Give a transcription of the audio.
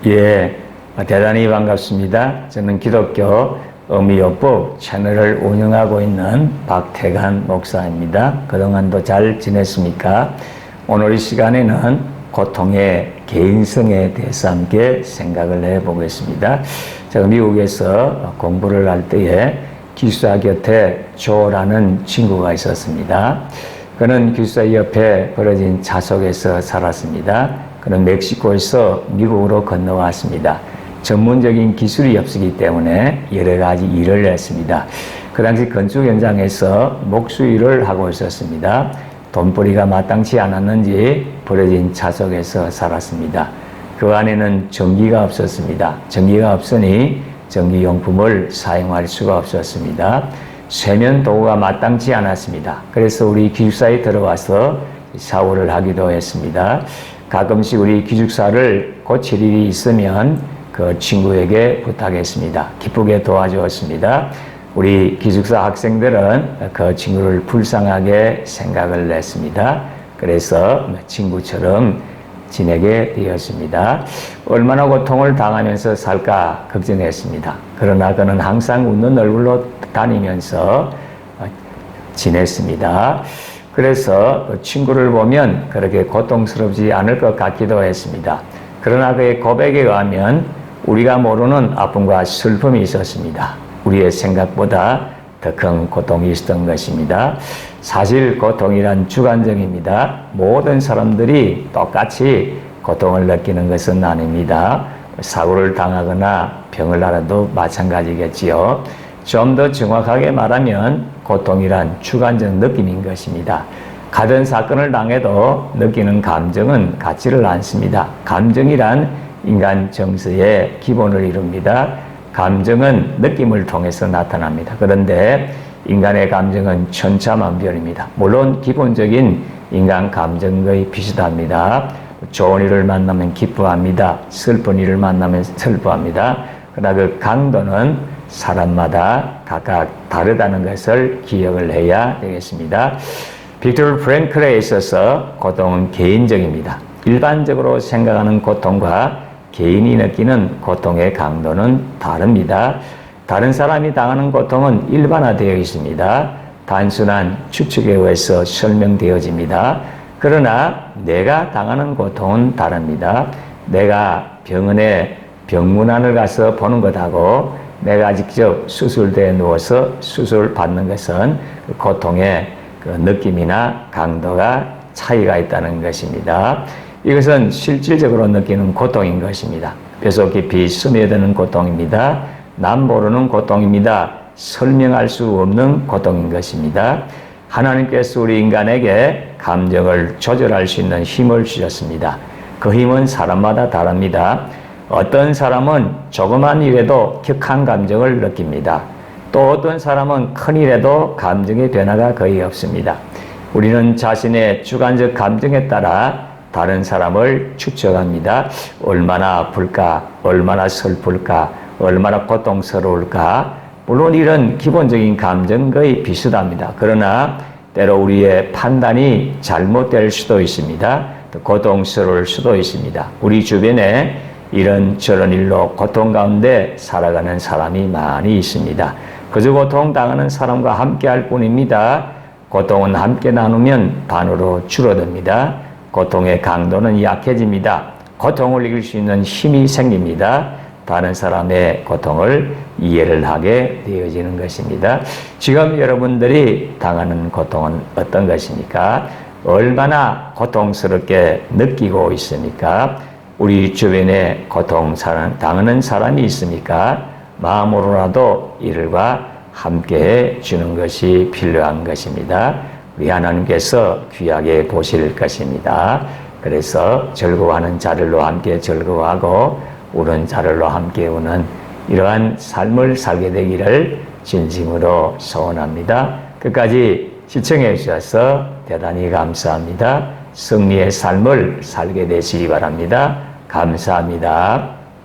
예, 대단히 반갑습니다. 저는 기독교 어미요법 채널을 운영하고 있는 박태관 목사입니다. 그동안도 잘 지냈습니까? 오늘 이 시간에는 고통의 개인성에 대해서 함께 생각을 해보겠습니다. 제가 미국에서 공부를 할 때에 기숙사 곁에 조라는 친구가 있었습니다. 그는 기숙사 옆에 벌어진 자석에서 살았습니다. 그는 멕시코에서 미국으로 건너왔습니다. 전문적인 기술이 없었기 때문에 여러 가지 일을 했습니다. 그 당시 건축 현장에서 목수일을 하고 있었습니다. 돈벌이가 마땅치 않았는지 버려진 자석에서 살았습니다. 그 안에는 전기가 없었습니다. 전기가 없으니 전기용품을 사용할 수가 없었습니다. 세면 도구가 마땅치 않았습니다. 그래서 우리 기숙사에 들어와서 샤워를 하기도 했습니다. 가끔씩 우리 기숙사를 고칠 일이 있으면 그 친구에게 부탁했습니다. 기쁘게 도와주었습니다. 우리 기숙사 학생들은 그 친구를 불쌍하게 생각을 했습니다. 그래서 친구처럼 지내게 되었습니다. 얼마나 고통을 당하면서 살까 걱정했습니다. 그러나 그는 항상 웃는 얼굴로 다니면서 지냈습니다. 그래서 그 친구를 보면 그렇게 고통스럽지 않을 것 같기도 했습니다. 그러나 그의 고백에 의하면 우리가 모르는 아픔과 슬픔이 있었습니다. 우리의 생각보다 더 큰 고통이 있었던 것입니다. 사실 고통이란 주관적입니다. 모든 사람들이 똑같이 고통을 느끼는 것은 아닙니다. 사고를 당하거나 병을 앓아도 마찬가지겠지요. 좀 더 정확하게 말하면 고통이란 주관적 느낌인 것입니다. 같은 사건을 당해도 느끼는 감정은 같지를 않습니다. 감정이란 인간 정서의 기본을 이룹니다. 감정은 느낌을 통해서 나타납니다. 그런데 인간의 감정은 천차만별입니다. 물론 기본적인 인간 감정의 비슷합니다. 좋은 일을 만나면 기뻐합니다. 슬픈 일을 만나면 슬퍼합니다. 그러나 그 강도는 사람마다 각각 다르다는 것을 기억을 해야 되겠습니다. 빅터 프랭클에 있어서 고통은 개인적입니다. 일반적으로 생각하는 고통과 개인이 느끼는 고통의 강도는 다릅니다. 다른 사람이 당하는 고통은 일반화되어 있습니다. 단순한 추측에 의해서 설명되어집니다. 그러나 내가 당하는 고통은 다릅니다. 내가 병원에 병문안을 가서 보는 것하고 내가 직접 수술대에 누워서 수술 받는 것은 그 고통의 그 느낌이나 강도가 차이가 있다는 것입니다. 이것은 실질적으로 느끼는 고통인 것입니다. 뼈속 깊이 스며드는 고통입니다. 남 모르는 고통입니다. 설명할 수 없는 고통인 것입니다. 하나님께서 우리 인간에게 감정을 조절할 수 있는 힘을 주셨습니다. 그 힘은 사람마다 다릅니다. 어떤 사람은 조그만 일에도 격한 감정을 느낍니다. 또 어떤 사람은 큰 일에도 감정의 변화가 거의 없습니다. 우리는 자신의 주관적 감정에 따라 다른 사람을 추측합니다. 얼마나 아플까, 얼마나 슬플까, 얼마나 고통스러울까. 물론 이런 기본적인 감정 거의 비슷합니다. 그러나 때로 우리의 판단이 잘못될 수도 있습니다. 또 고통스러울 수도 있습니다. 우리 주변에 이런저런 일로 고통 가운데 살아가는 사람이 많이 있습니다. 그저 고통당하는 사람과 함께 할 뿐입니다. 고통은 함께 나누면 반으로 줄어듭니다. 고통의 강도는 약해집니다. 고통을 이길 수 있는 힘이 생깁니다. 다른 사람의 고통을 이해를 하게 되어지는 것입니다. 지금 여러분들이 당하는 고통은 어떤 것입니까? 얼마나 고통스럽게 느끼고 있습니까? 우리 주변에 고통 당하는 사람이 있습니까? 마음으로라도 이들과 함께 주는 것이 필요한 것입니다. 우리 하나님께서 귀하게 보실 것입니다. 그래서 즐거워하는 자들로 함께 즐거워하고 우는 자들로 함께 우는 이러한 삶을 살게 되기를 진심으로 소원합니다. 끝까지 시청해 주셔서 대단히 감사합니다. 승리의 삶을 살게 되시기 바랍니다. 감사합니다.